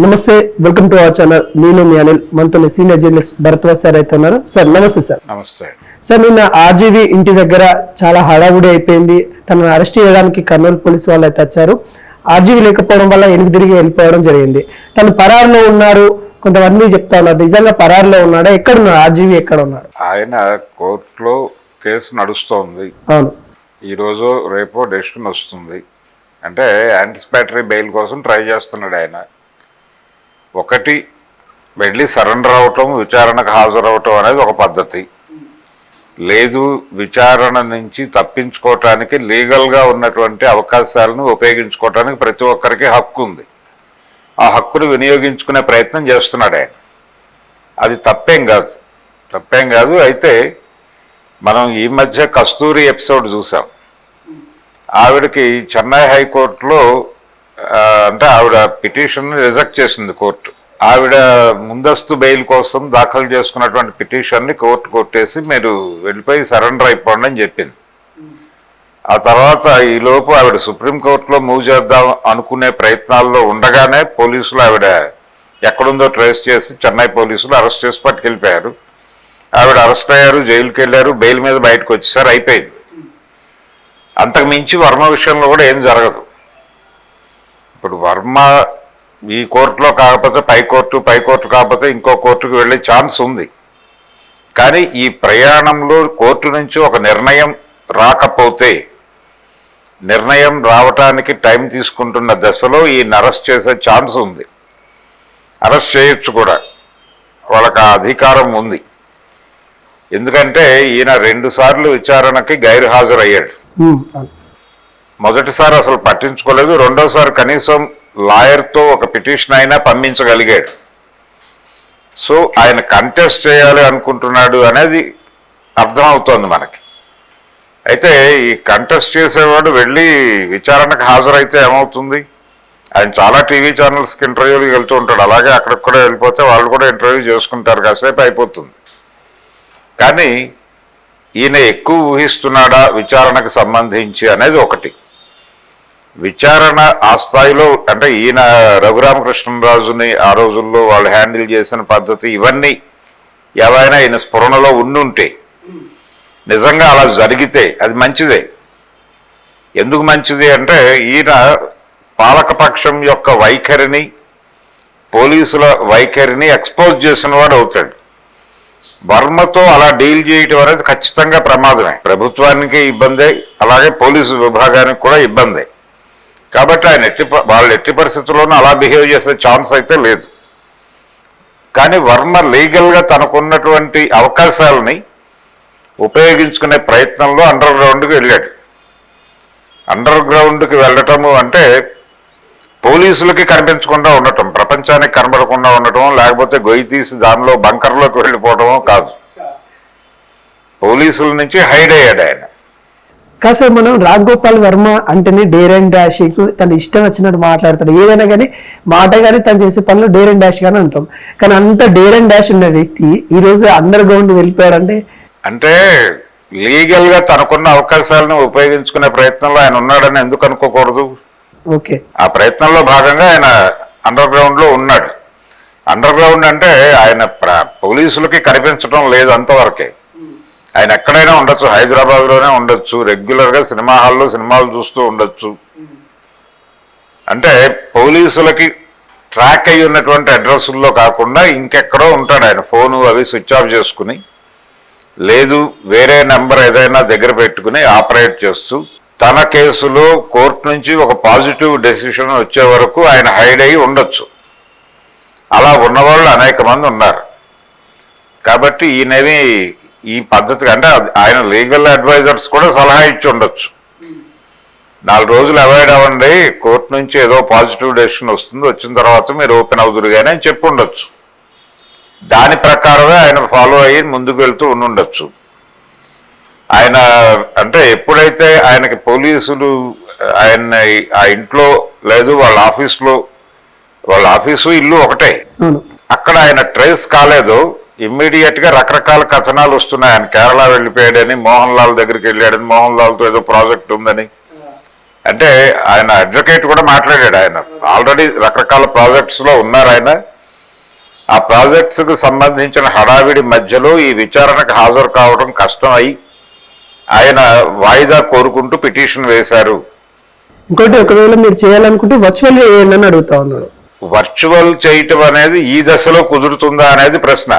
నమస్తే, welcome to our channel. నేను మీ అనిల్. మనతో సీనియర్ జర్నలిస్ట్ భరద్వాజ్ సార్ అయితే ఉన్నారు. సార్ నమస్తే. సార్ నమస్తే. సార్ నిన్న ఆర్జీవి ఇంటి దగ్గర చాలా హడావుడి అయిపోయింది. తనను అరెస్ట్ చేయడానికి కర్నూలు పోలీసు వాళ్ళు అయితే వచ్చారు. ఆర్జీవి లేకపోవడం వల్ల వెనుక తిరిగి వెళ్ళిపోవడం జరిగింది. తను పరారులో ఉన్నారు, కొంతమంది చెప్తా ఉన్నారు. నిజంగా పరారులో ఉన్నాడా? ఎక్కడున్నాడు ఆర్జీవి? ఎక్కడ ఉన్నాడు? ఆయన కోర్టులో కేసు నడుస్తోంది. అవును, ఈరోజు రేపో డెసిషన్ వస్తుంది. అంటే యాంటిసిపేటరీ బెయిల్ కోసం ట్రై చేస్తున్నాడు ఆయన. ఒకటి వెళ్ళి సరెండర్ అవటం, విచారణకు హాజరవటం అనేది ఒక పద్ధతి. లేదు, విచారణ నుంచి తప్పించుకోవటానికి లీగల్గా ఉన్నటువంటి అవకాశాలను ఉపయోగించుకోవటానికి ప్రతి ఒక్కరికి హక్కు ఉంది. ఆ హక్కును వినియోగించుకునే ప్రయత్నం చేస్తున్నాడు ఆయన. అది తప్పేం కాదు. అయితే మనం ఈ మధ్య కస్తూరి ఎపిసోడ్ చూసాం. ఆవిడకి చెన్నై హైకోర్టులో అంటే ఆవిడ పిటిషన్ని రిజెక్ట్ చేసింది కోర్టు. ఆవిడ ముందస్తు బెయిల్ కోసం దాఖలు చేసుకున్నటువంటి పిటిషన్ని కోర్టు కొట్టేసి మీరు వెళ్ళిపోయి సరెండర్ అయిపోండి అని చెప్పింది. ఆ తర్వాత ఈలోపు ఆవిడ సుప్రీంకోర్టులో మూవ్ చేద్దాం అనుకునే ప్రయత్నాల్లో ఉండగానే పోలీసులు ఆవిడ ఎక్కడుందో ట్రేస్ చేసి చెన్నై పోలీసులు అరెస్ట్ చేసి పట్టుకెళ్ళిపోయారు. ఆవిడ అరెస్ట్ అయ్యారు, జైలుకి వెళ్ళారు, బెయిల్ మీద బయటకు వచ్చేసారు, అయిపోయింది. అంతకు మించి వర్మ విషయంలో కూడా ఏం జరగదు. ఇప్పుడు వర్మ ఈ కోర్టులో కాకపోతే పై కోర్టు కాకపోతే ఇంకో కోర్టుకు వెళ్ళే ఛాన్స్ ఉంది. కానీ ఈ ప్రయాణంలో కోర్టు నుంచి ఒక నిర్ణయం రాకపోతే, నిర్ణయం రావటానికి టైం తీసుకుంటున్న దశలో ఈయన అరెస్ట్ చేసే ఛాన్స్ ఉంది. అరెస్ట్ చేయొచ్చు కూడా, వాళ్ళకి ఆ అధికారం ఉంది. ఎందుకంటే ఈయన 2 సార్లు విచారణకి గైరు హాజరయ్యాడు. మొదటిసారి అసలు పట్టించుకోలేదు, రెండోసారి కనీసం లాయర్తో ఒక పిటిషన్ అయినా పంపించగలిగాడు. సో ఆయన కంటెస్ట్ చేయాలి అనుకుంటున్నాడు అనేది అర్థమవుతోంది మనకి. అయితే ఈ కంటెస్ట్ చేసేవాడు వెళ్ళి విచారణకు హాజరైతే ఏమవుతుంది? ఆయన చాలా టీవీ ఛానల్స్కి ఇంటర్వ్యూలు వెళ్తూ ఉంటాడు. అలాగే అక్కడికి కూడా వెళ్ళిపోతే వాళ్ళు కూడా ఇంటర్వ్యూ చేసుకుంటారు, కాసేపు అయిపోతుంది. కానీ ఈయన ఎక్కువ ఊహిస్తున్నాడా విచారణకు సంబంధించి అనేది ఒకటి. విచారణ ఆ స్థాయిలో అంటే ఈయన రఘురామకృష్ణరాజుని ఆ రోజుల్లో వాళ్ళు హ్యాండిల్ చేసిన పద్ధతి, ఇవన్నీ ఏవైనా ఈయన స్ఫురణలో ఉండుంటే, నిజంగా అలా జరిగితే అది మంచిదే. ఎందుకు మంచిది అంటే ఈయన పాలకపక్షం యొక్క వైఖరిని, పోలీసుల వైఖరిని ఎక్స్పోజ్ చేసిన వాడు అవుతాడు. వర్మతో అలా డీల్ చేయటం అనేది ఖచ్చితంగా ప్రమాదమే. ప్రభుత్వానికి ఇబ్బందే, అలాగే పోలీసు విభాగానికి కూడా ఇబ్బందే. కాబట్టి ఆయన వాళ్ళు ఎట్టి పరిస్థితుల్లోనూ అలా బిహేవ్ చేసే ఛాన్స్ అయితే లేదు. కానీ వర్మ లీగల్గా తనకున్నటువంటి అవకాశాలని ఉపయోగించుకునే ప్రయత్నంలో అండర్ గ్రౌండ్కి వెళ్ళాడు. అండర్ గ్రౌండ్కి వెళ్ళటము అంటే పోలీసులకి కనిపించకుండా ఉండటం, ప్రపంచానికి కనబడకుండా ఉండటం, లేకపోతే గొయ్యి తీసి దానిలో బంకర్లోకి వెళ్ళిపోవటమో కాదు. పోలీసుల నుంచి హైడ్ అయ్యాడు ఆయన. కాసేపు మనం రాఘగోపాల్ వర్మ అంటేనే డేర్ అండ్ డాష్, తన ఇష్టం వచ్చినట్టు మాట్లాడతాడు. ఏదైనా కానీ మాట కానీ తను చేసే పనులు డేర్ అండ్ డాష్ గానే అంటాం. కానీ అంత డేర్ అండ్ డాష్ ఉన్న వ్యక్తి ఈ రోజు అండర్ గ్రౌండ్ వెళ్ళిపోయాడంటే, అంటే లీగల్గా తనకున్న అవకాశాలను ఉపయోగించుకునే ప్రయత్నంలో ఆయన ఉన్నాడని ఎందుకు అనుకోకూడదు? ఓకే, ఆ ప్రయత్నంలో భాగంగా ఆయన అండర్ గ్రౌండ్లో ఉన్నాడు. అండర్ గ్రౌండ్ అంటే ఆయన పోలీసులకి కనిపించడం లేదు, అంతవరకే. ఆయన ఎక్కడైనా ఉండొచ్చు, హైదరాబాద్లోనే ఉండొచ్చు, రెగ్యులర్గా సినిమా హాల్లో సినిమాలు చూస్తూ ఉండొచ్చు. అంటే పోలీసులకి ట్రాక్ అయ్యి ఉన్నటువంటి అడ్రస్ల్లో కాకుండా ఇంకెక్కడో ఉంటాడు ఆయన. ఫోను అవి స్విచ్ ఆఫ్ చేసుకుని, లేదు వేరే నెంబర్ ఏదైనా దగ్గర పెట్టుకుని ఆపరేట్ చేస్తూ, తన కేసులో కోర్టు నుంచి ఒక పాజిటివ్ డెసిషన్ వచ్చే వరకు ఆయన హైడ్ అయ్యి ఉండొచ్చు. అలా ఉన్నవాళ్ళు అనేక మంది ఉన్నారు. కాబట్టి ఈయనవి ఈ పద్ధతికి అంటే ఆయన లీగల్ అడ్వైజర్స్ కూడా సలహా ఇచ్చి ఉండొచ్చు. 4 రోజులు అవాయిడ్ అవ్వండి, కోర్టు నుంచి ఏదో పాజిటివ్ డెసిషన్ వస్తుంది, వచ్చిన తర్వాత మీరు ఓపెన్ అవుదురు కానీ అని చెప్పి ఉండొచ్చు. దాని ప్రకారమే ఆయన ఫాలో అయ్యి ముందుకు వెళ్తూ ఉండొచ్చు. ఆయన అంటే ఎప్పుడైతే ఆయనకి పోలీసులు ఆయన ఆ ఇంట్లో లేదు, వాళ్ళ ఆఫీసు ఇల్లు ఒకటే, అక్కడ ఆయన ట్రేస్ కాలేదు, ఇమ్మీడియట్ గా రకరకాల కథనాలు వస్తున్నాయి. ఆయన కేరళ వెళ్ళిపోయాడని, మోహన్ లాల్ దగ్గరికి వెళ్ళాడని, మోహన్ లాల్తో ఏదో ప్రాజెక్ట్ ఉందని. అంటే ఆయన అడ్వకేట్ కూడా మాట్లాడాడు. ఆయన ఆల్రెడీ రకరకాల ప్రాజెక్ట్స్లో ఉన్నారు ఆయన. ఆ ప్రాజెక్ట్స్కి సంబంధించిన హడావిడి మధ్యలో ఈ విచారణకు హాజరు కావడం కష్టం అయి ఆయన వాయిదా కోరుకుంటూ పిటిషన్ వేశారు. ఇంకోటి, ఒకవేళ మీరు చేయాలనుకుంటే వర్చువల్ గా చేయండి అని అడుగుతా ఉన్నాడు. వర్చువల్ చేయటం అనేది ఈ దశలో కుదురుతుందా అనేది ప్రశ్న.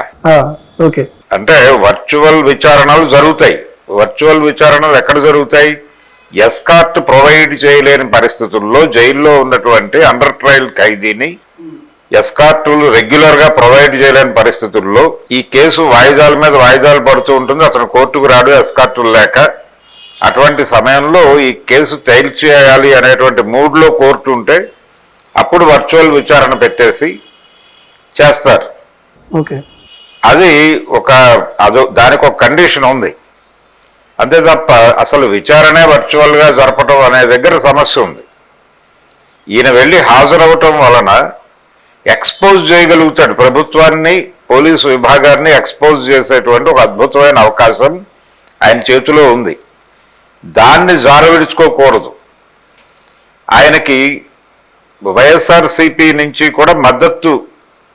ఓకే. అంటే వర్చువల్ విచారణలు జరుగుతాయి. వర్చువల్ విచారణలు ఎక్కడ జరుగుతాయి? ఎస్కార్ట్ ప్రొవైడ్ చేయలేని పరిస్థితుల్లో జైల్లో ఉన్నటువంటి అండర్ ట్రయల్ ఖైదీని ఎస్కార్టులు రెగ్యులర్ గా ప్రొవైడ్ చేయలేని పరిస్థితుల్లో ఈ కేసు వాయిదాల మీద వాయిదాలు పడుతూ ఉంటుంది. అతను కోర్టుకు రాడు ఎస్కార్టులు లేక. అటువంటి సమయంలో ఈ కేసు తేల్చేయాలి అనేటువంటి మూడ్లో కోర్టు ఉంటే అప్పుడు వర్చువల్ విచారణ పెట్టేసి చేస్తారు. ఓకే. అది దానికి ఒక కండిషన్ ఉంది. అంతే తప్ప అసలు విచారణే వర్చువల్గా జరపడం అనే దగ్గర సమస్య ఉంది. ఈయన వెళ్ళి హాజరవటం వలన ఎక్స్పోజ్ చేయగలుగుతాడు. ప్రభుత్వాన్ని, పోలీసు విభాగాన్ని ఎక్స్పోజ్ చేసేటువంటి ఒక అద్భుతమైన అవకాశం ఆయన చేతిలో ఉంది. దాన్ని జారవిడుచుకోకూడదు. ఆయనకి వైఎస్ఆర్సీపీ నుంచి కూడా మద్దతు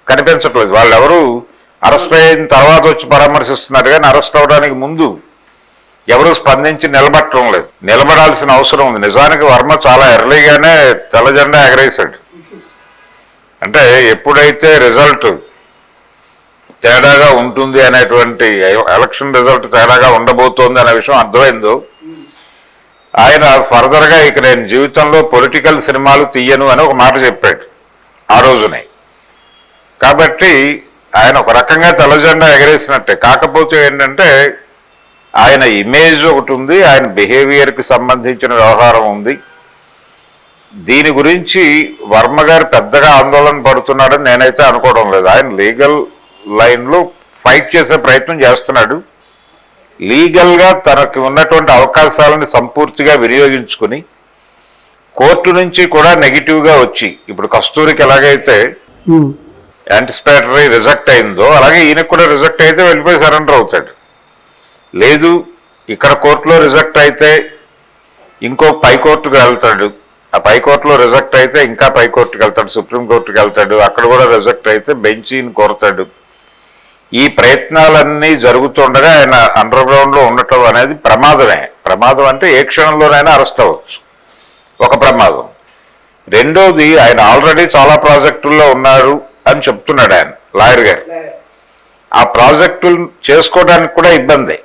కనిపించట్లేదు. వాళ్ళెవరూ అరెస్ట్ అయిన తర్వాత వచ్చి పరామర్శిస్తున్నారు కానీ అరెస్ట్ అవడానికి ముందు ఎవరు స్పందించి నిలబడటం లేదు. నిలబడాల్సిన అవసరం ఉంది. నిజానికి వర్మ చాలా ఎర్లీగానే తెల్ల జెండా ఎగరేశాడు. అంటే ఎప్పుడైతే రిజల్ట్ తేడాగా ఉంటుంది అనేటువంటి, ఎలక్షన్ రిజల్ట్ తేడాగా ఉండబోతోంది అనే విషయం అర్థమైందో ఆయన ఫర్దర్గా ఇక నేను జీవితంలో పొలిటికల్ సినిమాలు తీయను అని ఒక మాట చెప్పాడు ఆ రోజునే. కాబట్టి ఆయన ఒక రకంగా తెల్ల జెండా ఎగరేసినట్టే. కాకపోతే ఏంటంటే ఆయన ఇమేజ్ ఒకటి ఉంది, ఆయన బిహేవియర్కి సంబంధించిన వ్యవహారం ఉంది. దీని గురించి వర్మ గారు పెద్దగా ఆందోళన పడుతున్నాడని నేనైతే అనుకోవడం లేదు. ఆయన లీగల్ లైన్లో ఫైట్ చేసే ప్రయత్నం చేస్తున్నాడు. లీగల్గా తనకు ఉన్నటువంటి అవకాశాలను సంపూర్తిగా వినియోగించుకుని కోర్టు నుంచి కూడా నెగిటివ్గా వచ్చి, ఇప్పుడు కస్తూరికి ఎలాగైతే యాంటిసిపేటరీ రిజెక్ట్ అయిందో అలాగే ఈయనకు కూడా రిజెక్ట్ అయితే వెళ్ళిపోయి సరెండర్ అవుతాడు. లేదు ఇక్కడ కోర్టులో రిజెక్ట్ అయితే ఇంకో పైకోర్టుకు వెళ్తాడు. ఆ పైకోర్టులో రిజెక్ట్ అయితే ఇంకా పైకోర్టుకు వెళ్తాడు, సుప్రీంకోర్టుకు వెళ్తాడు. అక్కడ కూడా రిజెక్ట్ అయితే బెంచీని కోరతాడు. ఈ ప్రయత్నాలన్నీ జరుగుతుండగా ఆయన అండర్ గ్రౌండ్లో ఉండటం అనేది ప్రమాదమే. ప్రమాదం అంటే ఏ క్షణంలోనైనా అరెస్ట్ అవ్వచ్చు, ఒక ప్రమాదం. రెండోది, ఆయన ఆల్రెడీ చాలా ప్రాజెక్టుల్లో ఉన్నారు అని చెప్తున్నాడు ఆయన లాయర్ గారు. ఆ ప్రాజెక్టులు చేసుకోవడానికి కూడా ఇబ్బంది.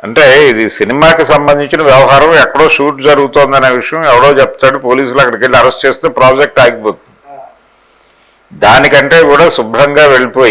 అంటే ఇది సినిమాకి సంబంధించిన వ్యవహారం, ఎక్కడో షూట్ జరుగుతోందనే విషయం ఎవడో చెప్తాడు, పోలీసులు అక్కడికి వెళ్ళి అరెస్ట్ చేస్తే ప్రాజెక్ట్ ఆగిపోతుంది. దానికంటే కూడా శుభ్రంగా వెళ్ళిపోయి